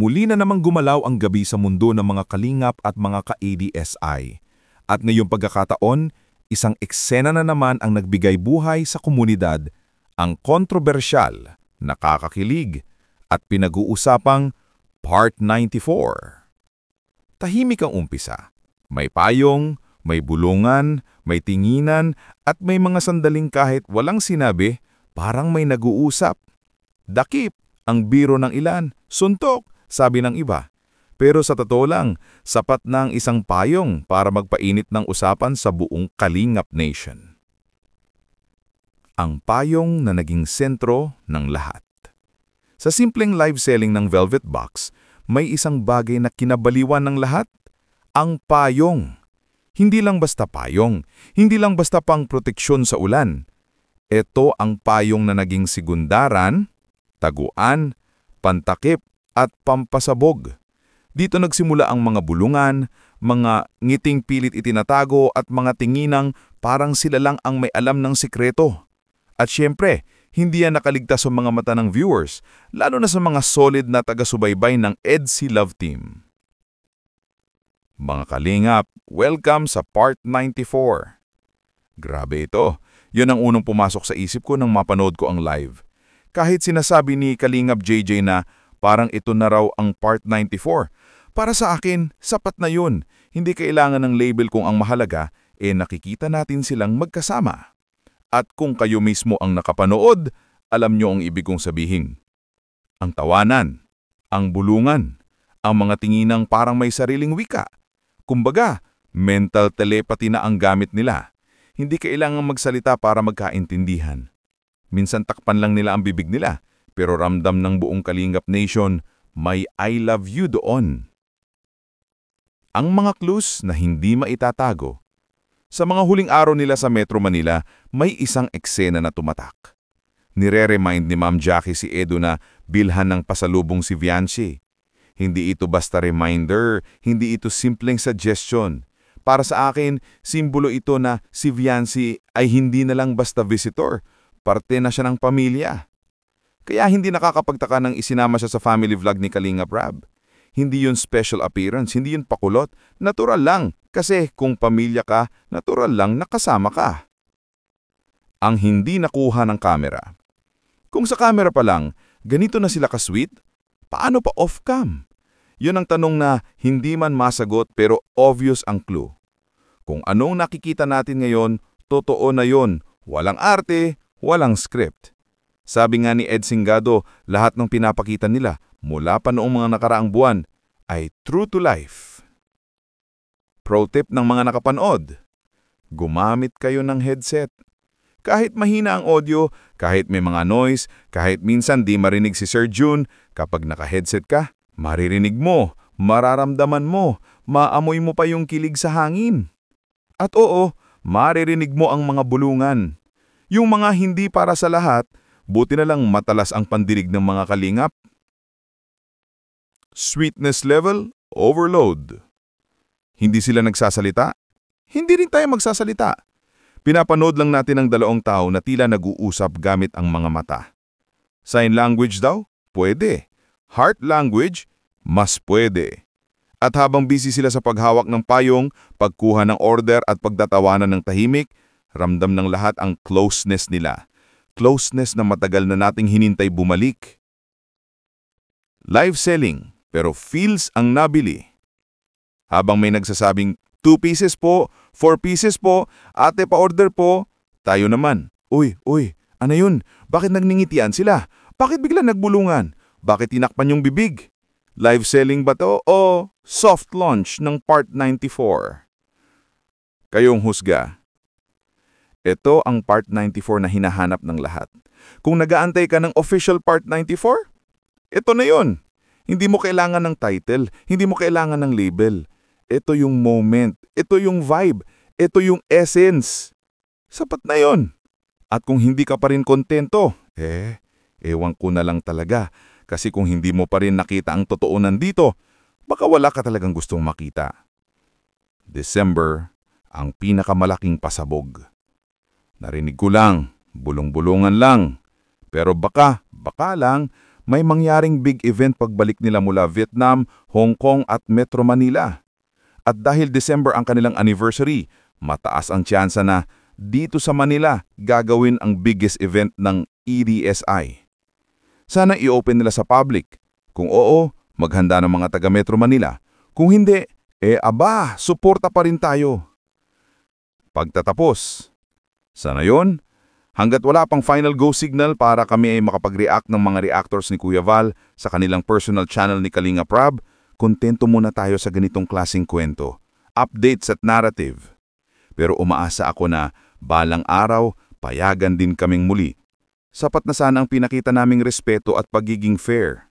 Muli na namang gumalaw ang gabi sa mundo ng mga kalingap at mga ka-ADSI. At ngayong pagkakataon, isang eksena na naman ang nagbigay buhay sa komunidad, ang kontrobersyal, nakakakilig, at pinag-uusapang Part 94. Tahimik ang umpisa. May payong, may bulungan, may tinginan, at may mga sandaling kahit walang sinabi, parang may nag-uusap. Dakip ang biro ng ilan, suntok, sabi ng iba. Pero sa totoo lang, sapat na ang isang payong para magpainit ng usapan sa buong Kalingap Nation. Ang payong na naging sentro ng lahat. Sa simpleng live selling ng Velvet Box, may isang bagay na kinabaliwan ng lahat, ang payong. Hindi lang basta payong, hindi lang basta pang proteksyon sa ulan. Ito ang payong na naging sigundaran, taguan, pantakip at pampasabog. Dito nagsimula ang mga bulungan, mga ngiting pilit itinatago at mga tinginang parang sila lang ang may alam ng sikreto. At syempre, hindi yan nakaligtas sa mga mata ng viewers, lalo na sa mga solid na taga-subaybay ng EDSI Love Team. Mga kalingap, welcome sa Part 94. Grabe ito. Yun ang unang pumasok sa isip ko nang mapanood ko ang live. Kahit sinasabi ni Kalingap JJ na parang ito na raw ang Part 94, para sa akin, sapat na yun. Hindi kailangan ng label kung ang mahalaga, nakikita natin silang magkasama. At kung kayo mismo ang nakapanood, alam nyo ang ibig kong sabihin. Ang tawanan, ang bulungan, ang mga tinginang parang may sariling wika. Kumbaga, mental telepathy na ang gamit nila. Hindi kailangan magsalita para magkaintindihan. Minsan takpan lang nila ang bibig nila, pero ramdam ng buong Kalingap Nation, may I love you doon. Ang mga clues na hindi maitatago. Sa mga huling araw nila sa Metro Manila, may isang eksena na tumatak. Nire-remind ni Ma'am Jackie si Edo na bilhan ng pasalubong si Viancy. Hindi ito basta reminder, hindi ito simpleng suggestion. Para sa akin, simbolo ito na si Viancy ay hindi na lang basta visitor, parte na siya ng pamilya. Kaya hindi nakakapagtaka nang isinama siya sa family vlog ni Kalingap Rab. Hindi yun special appearance, hindi yun pakulot. Natural lang, kasi kung pamilya ka, natural lang nakasama ka. Ang hindi nakuha ng kamera. Kung sa kamera pa lang, ganito na sila ka-sweet, paano pa off-cam? Yun ang tanong na hindi man masagot pero obvious ang clue. Kung anong nakikita natin ngayon, totoo na yun. Walang arte, walang script. Sabi nga ni Ed Singado, lahat ng pinapakita nila mula pa noong mga nakaraang buwan ay true to life. Pro tip ng mga nakapanood, gumamit kayo ng headset. Kahit mahina ang audio, kahit may mga noise, kahit minsan di marinig si Sir June, kapag naka-headset ka, maririnig mo, mararamdaman mo, maamoy mo pa yung kilig sa hangin. At oo, maririnig mo ang mga bulungan. Yung mga hindi para sa lahat, buti na lang matalas ang pandinig ng mga kalingap. Sweetness level, overload. Hindi sila nagsasalita? Hindi rin tayo magsasalita. Pinapanood lang natin ang dalawang tao na tila nag-uusap gamit ang mga mata. Sign language daw? Pwede. Heart language? Mas pwede. At habang busy sila sa paghawak ng payong, pagkuha ng order at pagtatawanan ng tahimik, ramdam ng lahat ang closeness nila. Closeness na matagal na nating hinintay bumalik. Live selling, pero feels ang nabili. Habang may nagsasabing 2 pieces po, 4 pieces po, ate pa-order po, tayo naman, uy, ano yun? Bakit nagningitian sila? Bakit bigla nagbulungan? Bakit tinakpan yung bibig? Live selling ba to o soft launch ng Part 94? Kayong husga. Ito ang Part 94 na hinahanap ng lahat. Kung nagaantay ka ng official Part 94, ito na yun. Hindi mo kailangan ng title, hindi mo kailangan ng label. Ito yung moment, ito yung vibe, ito yung essence. Sapat na yun. At kung hindi ka pa rin kontento, ewan ko na lang talaga. Kasi kung hindi mo pa rin nakita ang totoo nandito, baka wala ka talagang gustong makita. December, ang pinakamalaking pasabog. Narinig ko lang, bulong-bulungan lang. Pero baka lang, may mangyaring big event pagbalik nila mula Vietnam, Hong Kong at Metro Manila. At dahil December ang kanilang anniversary, mataas ang tsansa na dito sa Manila gagawin ang biggest event ng EDSI. Sana i-open nila sa public. Kung oo, maghanda ng mga taga Metro Manila. Kung hindi, suporta pa rin tayo. Pagtatapos. Sana yon, hanggat wala pang final go signal para kami ay makapag-react ng mga reactors ni Kuya Val sa kanilang personal channel ni Kalinga Prab, kontento muna tayo sa ganitong klaseng kwento, updates at narrative. Pero umaasa ako na balang araw, payagan din kaming muli. Sapat na sana ang pinakita naming respeto at pagiging fair.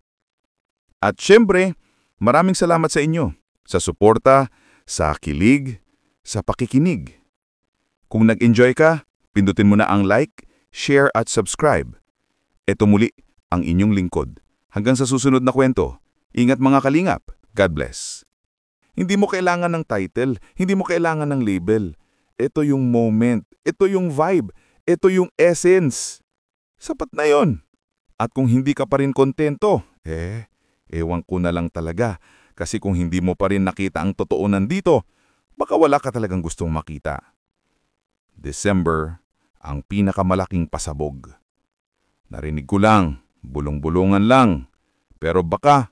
At syempre, maraming salamat sa inyo, sa suporta, sa kilig, sa pakikinig. Kung nag-enjoy ka, pindutin mo na ang like, share at subscribe. Ito muli ang inyong lingkod. Hanggang sa susunod na kwento, ingat mga kalingap. God bless. Hindi mo kailangan ng title, hindi mo kailangan ng label. Ito yung moment, ito yung vibe, ito yung essence. Sapat na yon. At kung hindi ka pa rin kontento, ewan ko na lang talaga. Kasi kung hindi mo pa rin nakita ang totoo nandito, baka wala ka talagang gustong makita. December, ang pinakamalaking pasabog. Narinig ko lang, bulong-bulungan lang. Pero baka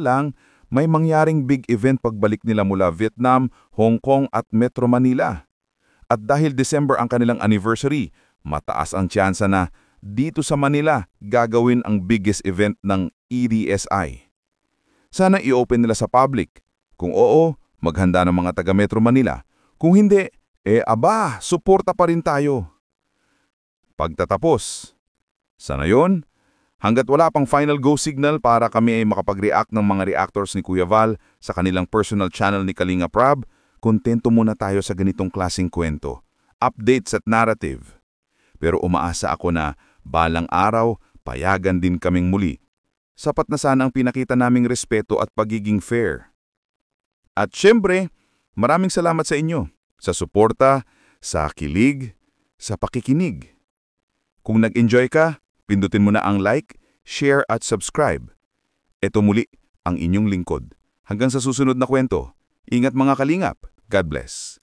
lang, may mangyaring big event pagbalik nila mula Vietnam, Hong Kong at Metro Manila. At dahil December ang kanilang anniversary, mataas ang tsansa na dito sa Manila gagawin ang biggest event ng EDSI. Sana i-open nila sa public. Kung oo, maghanda ng mga taga Metro Manila. Kung hindi, suporta pa rin tayo. Pagtatapos. Sana yon, hanggat wala pang final go signal para kami ay makapag-react ng mga reactors ni Kuya Val sa kanilang personal channel ni Kalinga Prab, kontento muna tayo sa ganitong klaseng kwento, updates at narrative. Pero umaasa ako na balang araw, payagan din kaming muli. Sapat na sana ang pinakita naming respeto at pagiging fair. At syempre, maraming salamat sa inyo, sa suporta, sa kilig, sa pakikinig. Kung nag-enjoy ka, pindutin mo na ang like, share at subscribe. Ito muli ang inyong lingkod. Hanggang sa susunod na kwento, ingat mga kalingap. God bless.